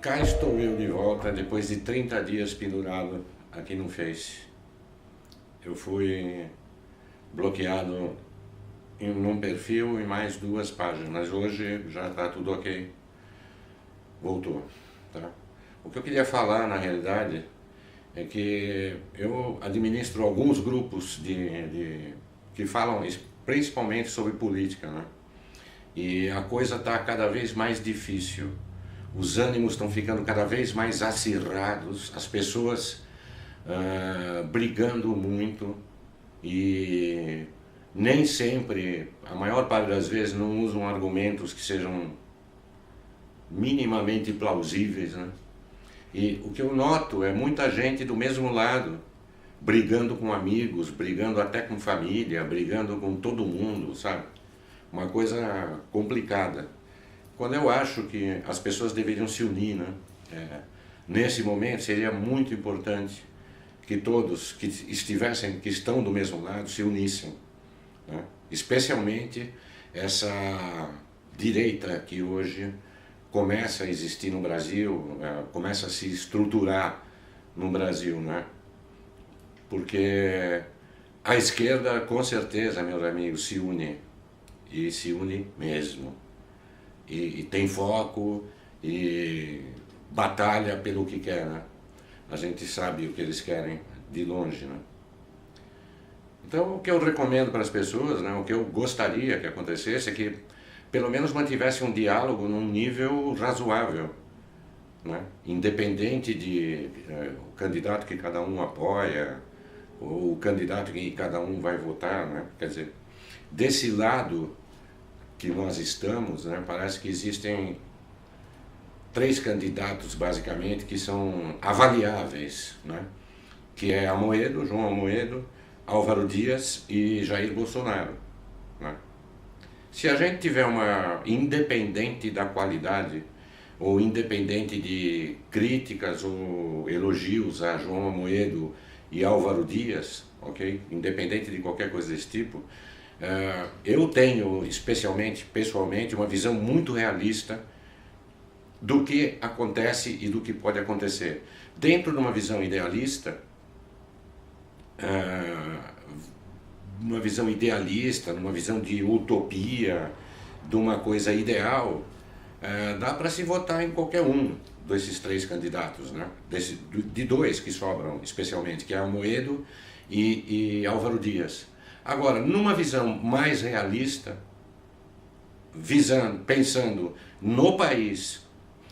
Cá estou eu de volta depois de 30 dias pendurado aqui no Face. Eu fui bloqueado num perfil e mais 2 páginas. Hoje já está tudo ok. Voltou. Tá? O que eu queria falar na realidade é que eu administro alguns grupos que falam principalmente sobre política, né? E a coisa está cada vez mais difícil. Os ânimos estão ficando cada vez mais acirrados, as pessoas brigando muito e nem sempre, a maior parte das vezes, não usam argumentos que sejam minimamente plausíveis, né? E o que eu noto é muita gente do mesmo lado, brigando com amigos, brigando até com família, brigando com todo mundo, sabe? Uma coisa complicada. Quando eu acho que as pessoas deveriam se unir, né? Nesse momento seria muito importante que todos que estão do mesmo lado, se unissem, né? Especialmente essa direita que hoje começa a existir no Brasil, começa a se estruturar no Brasil, né? Porque a esquerda, com certeza, meus amigos, se une, e se une mesmo. E tem foco e batalha pelo que quer, né? A gente sabe o que eles querem de longe, né? Então o que eu recomendo para as pessoas, né, o que eu gostaria que acontecesse é que pelo menos mantivesse um diálogo num nível razoável, né? Independente de o candidato que cada um apoia, ou o candidato que cada um vai votar, né? Quer dizer, desse lado que nós estamos, né, parece que existem 3 candidatos basicamente que são avaliáveis, né, que é Amoedo, João Amoedo, Álvaro Dias e Jair Bolsonaro, né. Se a gente tiver uma, independente da qualidade ou independente de críticas ou elogios a João Amoedo e Álvaro Dias, ok, independente de qualquer coisa desse tipo, eu tenho, especialmente, pessoalmente, uma visão muito realista do que acontece e do que pode acontecer. Dentro de uma visão idealista, numa visão de utopia, de uma coisa ideal, dá para se votar em qualquer um desses 3 candidatos, né? De 2 que sobram, especialmente, que é Amoedo e Álvaro Dias. Agora, numa visão mais realista, pensando no país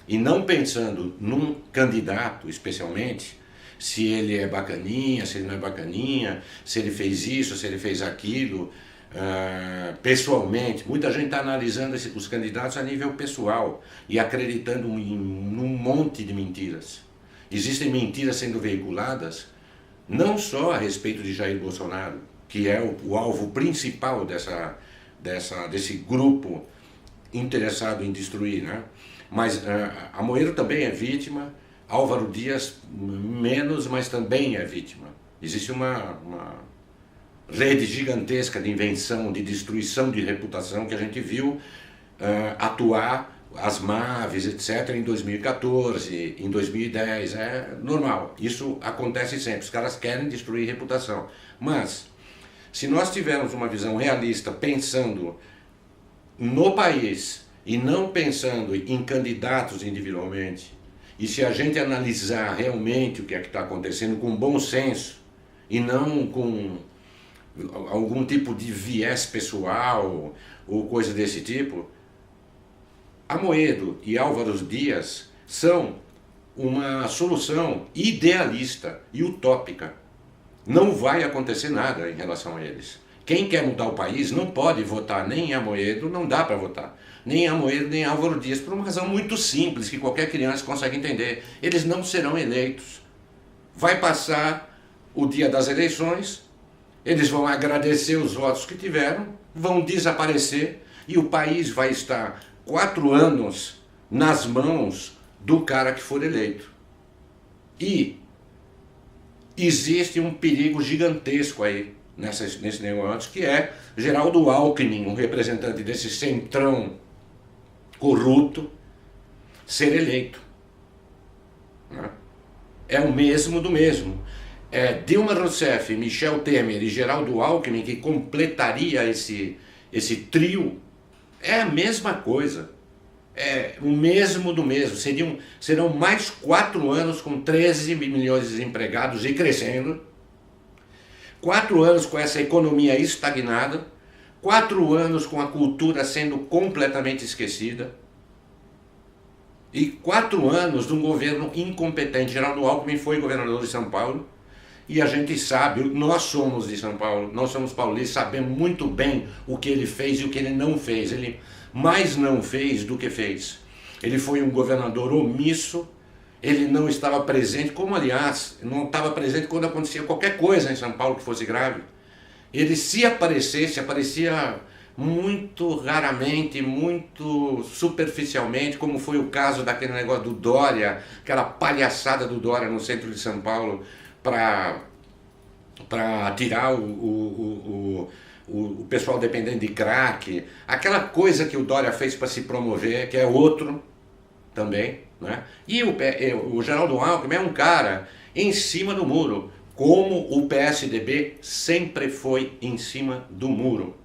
e não pensando num candidato especialmente, se ele é bacaninha, se ele não é bacaninha, se ele fez isso, se ele fez aquilo, pessoalmente, muita gente está analisando os candidatos a nível pessoal e acreditando num monte de mentiras. Existem mentiras sendo veiculadas não só a respeito de Jair Bolsonaro, que é o alvo principal desse grupo interessado em destruir, né? Mas Amoedo também é vítima, Álvaro Dias menos, mas também é vítima. Existe uma rede gigantesca de invenção, de destruição de reputação que a gente viu atuar, as Maves, etc., em 2014, em 2010, é normal, isso acontece sempre, os caras querem destruir reputação, mas se nós tivermos uma visão realista, pensando no país e não pensando em candidatos individualmente, e se a gente analisar realmente o que é que está acontecendo com bom senso e não com algum tipo de viés pessoal ou coisa desse tipo, Amoedo e Álvaro Dias são uma solução idealista e utópica. Não vai acontecer nada em relação a eles. Quem quer mudar o país não pode votar nem em Amoedo, não dá para votar, nem em Amoedo nem em Álvaro Dias, por uma razão muito simples que qualquer criança consegue entender. Eles não serão eleitos. Vai passar o dia das eleições, eles vão agradecer os votos que tiveram, vão desaparecer e o país vai estar 4 anos nas mãos do cara que for eleito. E existe um perigo gigantesco aí nesse negócio, que é Geraldo Alckmin, um representante desse centrão corrupto, ser eleito. é o mesmo do mesmo. Dilma Rousseff, Michel Temer e Geraldo Alckmin, que completaria esse trio, é a mesma coisa. É o mesmo do mesmo. Serão mais 4 anos com 13 milhões de desempregados e crescendo. 4 anos com essa economia estagnada. 4 anos com a cultura sendo completamente esquecida. E 4 anos de um governo incompetente. Geraldo Alckmin foi governador de São Paulo. E a gente sabe, nós somos de São Paulo, nós somos paulistas, sabemos muito bem o que ele fez e o que ele não fez. Ele mais não fez do que fez. Ele foi um governador omisso, ele não estava presente, como aliás, não estava presente quando acontecia qualquer coisa em São Paulo que fosse grave. Ele se aparecesse, aparecia muito raramente, muito superficialmente, como foi o caso daquele negócio do Dória, aquela palhaçada do Dória no centro de São Paulo, para tirar o pessoal dependente de crack, aquela coisa que o Dória fez para se promover, que é outro também, né? E o Geraldo Alckmin é um cara em cima do muro, como o PSDB sempre foi em cima do muro.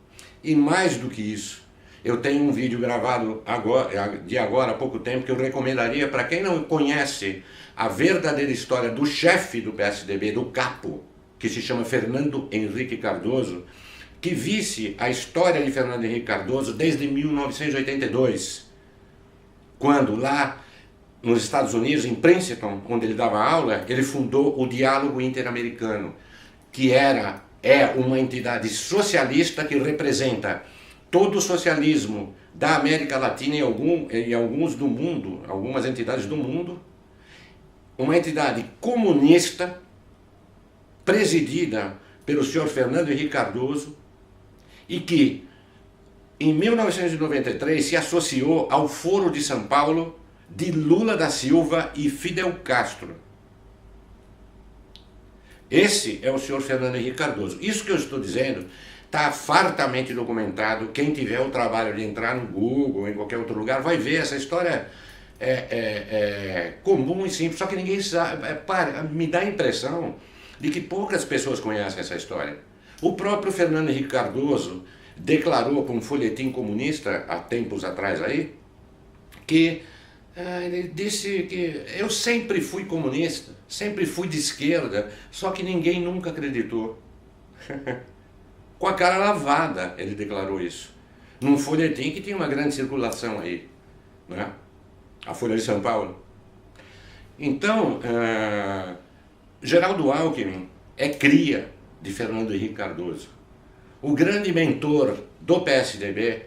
E mais do que isso, eu tenho um vídeo gravado agora há pouco tempo, que eu recomendaria para quem não conhece a verdadeira história do chefe do PSDB, do capo, que se chama Fernando Henrique Cardoso, que visse a história de Fernando Henrique Cardoso desde 1982, quando lá nos Estados Unidos, em Princeton, onde ele dava aula, ele fundou o Diálogo Interamericano, que é uma entidade socialista que representa todo o socialismo da América Latina e alguns do mundo, algumas entidades do mundo, uma entidade comunista presidida pelo senhor Fernando Henrique Cardoso e que em 1993 se associou ao Foro de São Paulo de Lula da Silva e Fidel Castro. Esse é o senhor Fernando Henrique Cardoso. Isso que eu estou dizendo está fartamente documentado. Quem tiver o trabalho de entrar no Google ou em qualquer outro lugar vai ver. Essa história é comum e simples, só que ninguém sabe. Me dá a impressão de que poucas pessoas conhecem essa história. O próprio Fernando Henrique Cardoso declarou para um folhetim comunista há tempos atrás aí, que ele disse que eu sempre fui comunista, sempre fui de esquerda, só que ninguém nunca acreditou. Com a cara lavada ele declarou isso, num folhetim que tinha uma grande circulação aí, né? A Folha de São Paulo. Então, Geraldo Alckmin é cria de Fernando Henrique Cardoso. O grande mentor do PSDB,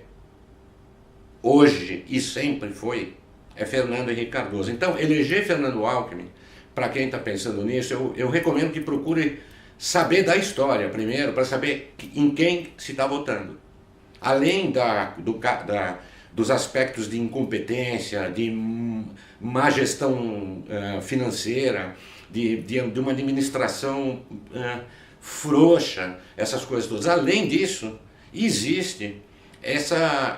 hoje e sempre foi, é Fernando Henrique Cardoso. Então, eleger Fernando Alckmin, para quem está pensando nisso, eu recomendo que procure saber da história primeiro, para saber em quem se está votando. Além dos aspectos de incompetência, de má gestão financeira, de uma administração frouxa, essas coisas todas. Além disso, existe essa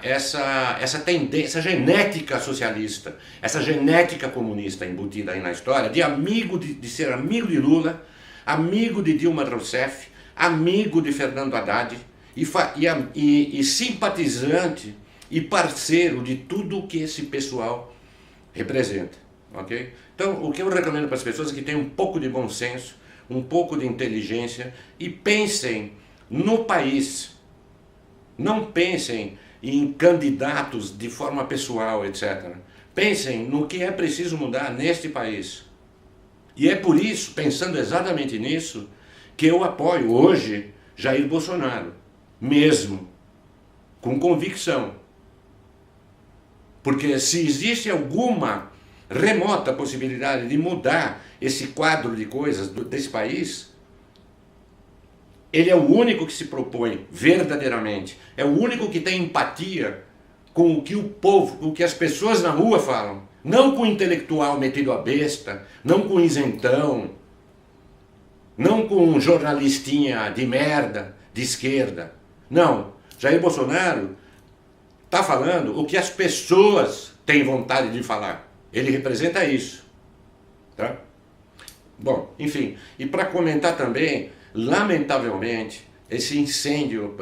tendência, essa genética socialista, essa genética comunista embutida aí na história, de ser amigo de Lula, amigo de Dilma Rousseff, amigo de Fernando Haddad e simpatizante e parceiro de tudo que esse pessoal representa, ok? Então, o que eu recomendo para as pessoas é que tenham um pouco de bom senso, um pouco de inteligência e pensem no país. Não pensem em candidatos de forma pessoal, etc. Pensem no que é preciso mudar neste país. E é por isso, pensando exatamente nisso, que eu apoio hoje Jair Bolsonaro, mesmo, com convicção. Porque se existe alguma remota possibilidade de mudar esse quadro de coisas desse país, ele é o único que se propõe verdadeiramente, é o único que tem empatia com o que o povo, com o que as pessoas na rua falam, não com o intelectual metido a besta, não com o isentão, não com um jornalistinha de merda, de esquerda. Não, Jair Bolsonaro está falando o que as pessoas têm vontade de falar. Ele representa isso, tá? Bom, enfim, e para comentar também, lamentavelmente, esse incêndio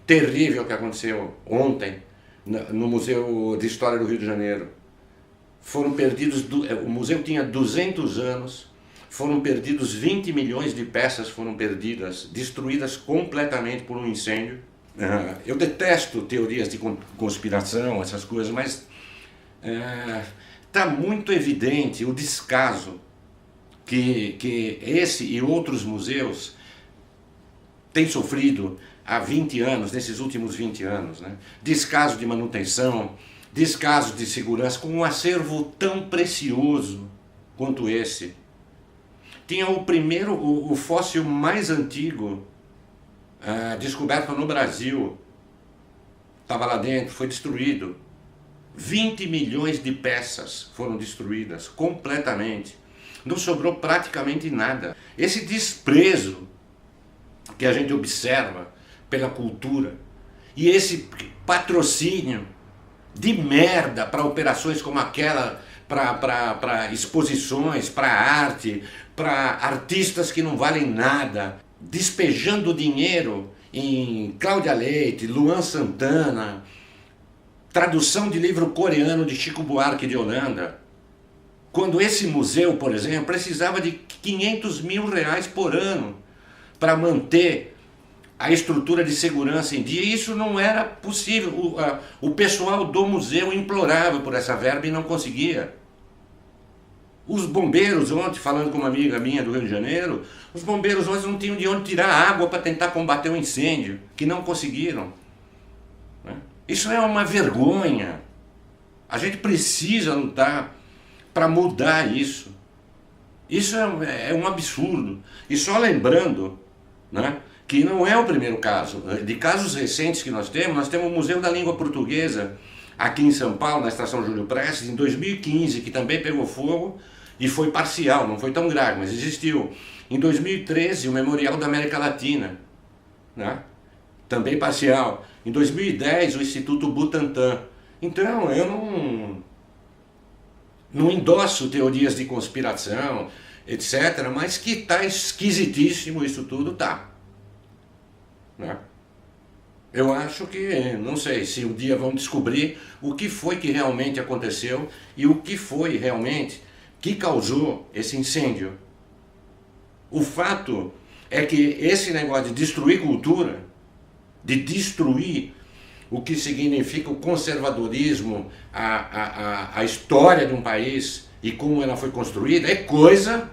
terrível que aconteceu ontem no Museu de História do Rio de Janeiro. Foram perdidos, o museu tinha 200 anos, foram perdidos 20 milhões de peças, foram perdidas, destruídas completamente por um incêndio. Eu detesto teorias de conspiração, essas coisas, mas está muito evidente o descaso que esse e outros museus têm sofrido há 20 anos, nesses últimos 20 anos, né? Descaso de manutenção, descaso de segurança, com um acervo tão precioso quanto esse. Tinha o fóssil mais antigo descoberto no Brasil, estava lá dentro, foi destruído. 20 milhões de peças foram destruídas completamente. Não sobrou praticamente nada. Esse desprezo que a gente observa pela cultura e esse patrocínio de merda para operações como aquela, para exposições, para arte, para artistas que não valem nada, despejando dinheiro em Cláudia Leite, Luan Santana, tradução de livro coreano de Chico Buarque de Holanda, quando esse museu, por exemplo, precisava de 500 mil reais por ano para manter a estrutura de segurança em dia. Isso não era possível. O pessoal do museu implorava por essa verba e não conseguia. Os bombeiros, ontem, falando com uma amiga minha do Rio de Janeiro, os bombeiros ontem não tinham de onde tirar água para tentar combater o incêndio, que não conseguiram. Isso é uma vergonha. A gente precisa lutar para mudar isso. Isso é um absurdo. E só lembrando, né, que não é o primeiro caso. De casos recentes que nós temos o Museu da Língua Portuguesa, aqui em São Paulo, na Estação Júlio Prestes, em 2015, que também pegou fogo e foi parcial, não foi tão grave, mas existiu. Em 2013, o Memorial da América Latina, né, também parcial. Em 2010, o Instituto Butantan. Então, eu não endosso teorias de conspiração, etc., mas que está esquisitíssimo isso tudo, tá. Né? Eu acho que, não sei, se um dia vão descobrir o que foi que realmente aconteceu e o que foi realmente que causou esse incêndio. O fato é que esse negócio de destruir cultura, de destruir o que significa o conservadorismo, a história de um país e como ela foi construída, é coisa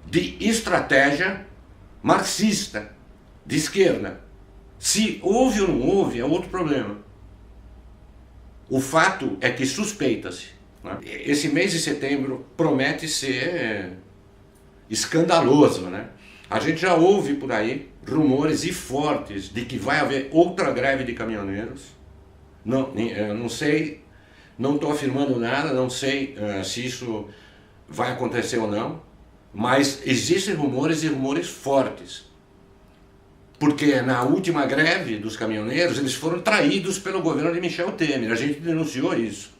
de estratégia marxista, de esquerda. Se houve ou não houve, é outro problema. O fato é que suspeita-se, né? Esse mês de setembro promete ser escandaloso, né? A gente já ouve por aí rumores e fortes de que vai haver outra greve de caminhoneiros. Não sei, não estou afirmando nada, não sei se isso vai acontecer ou não, mas existem rumores e rumores fortes. Porque na última greve dos caminhoneiros, eles foram traídos pelo governo de Michel Temer, a gente denunciou isso.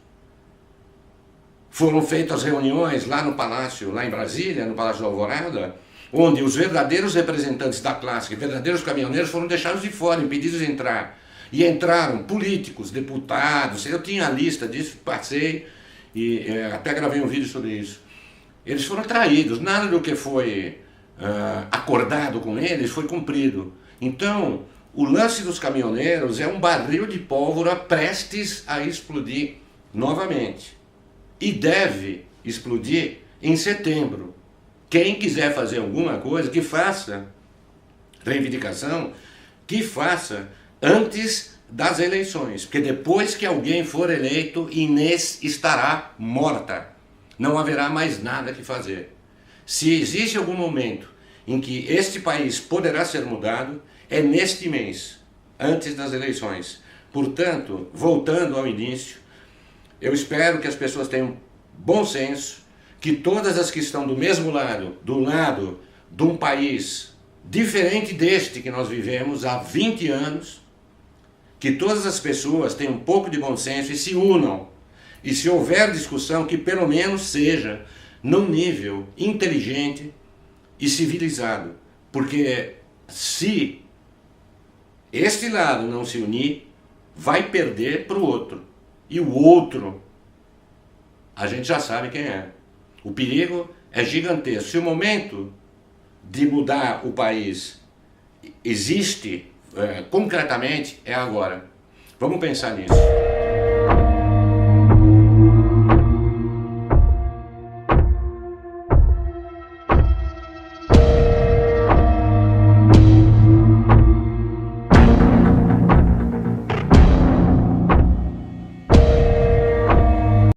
Foram feitas reuniões lá no Palácio, lá em Brasília, no Palácio da Alvorada, onde os verdadeiros representantes da classe, verdadeiros caminhoneiros, foram deixados de fora, impedidos de entrar. E entraram políticos, deputados, eu tinha a lista disso, passei e até gravei um vídeo sobre isso. Eles foram traídos, nada do que foi acordado com eles foi cumprido. Então, o lance dos caminhoneiros é um barril de pólvora prestes a explodir novamente. E deve explodir em setembro. Quem quiser fazer alguma coisa, que faça reivindicação, que faça antes das eleições. Porque depois que alguém for eleito, Inês estará morta. Não haverá mais nada que fazer. Se existe algum momento em que este país poderá ser mudado, é neste mês, antes das eleições. Portanto, voltando ao início, eu espero que as pessoas tenham bom senso, que todas as que estão do mesmo lado, do lado de um país diferente deste que nós vivemos há 20 anos, que todas as pessoas tenham um pouco de bom senso e se unam. E se houver discussão, que pelo menos seja num nível inteligente e civilizado. Porque se este lado não se unir, vai perder para o outro. E o outro, a gente já sabe quem é. O perigo é gigantesco. Se o momento de mudar o país existe concretamente, é agora. Vamos pensar nisso.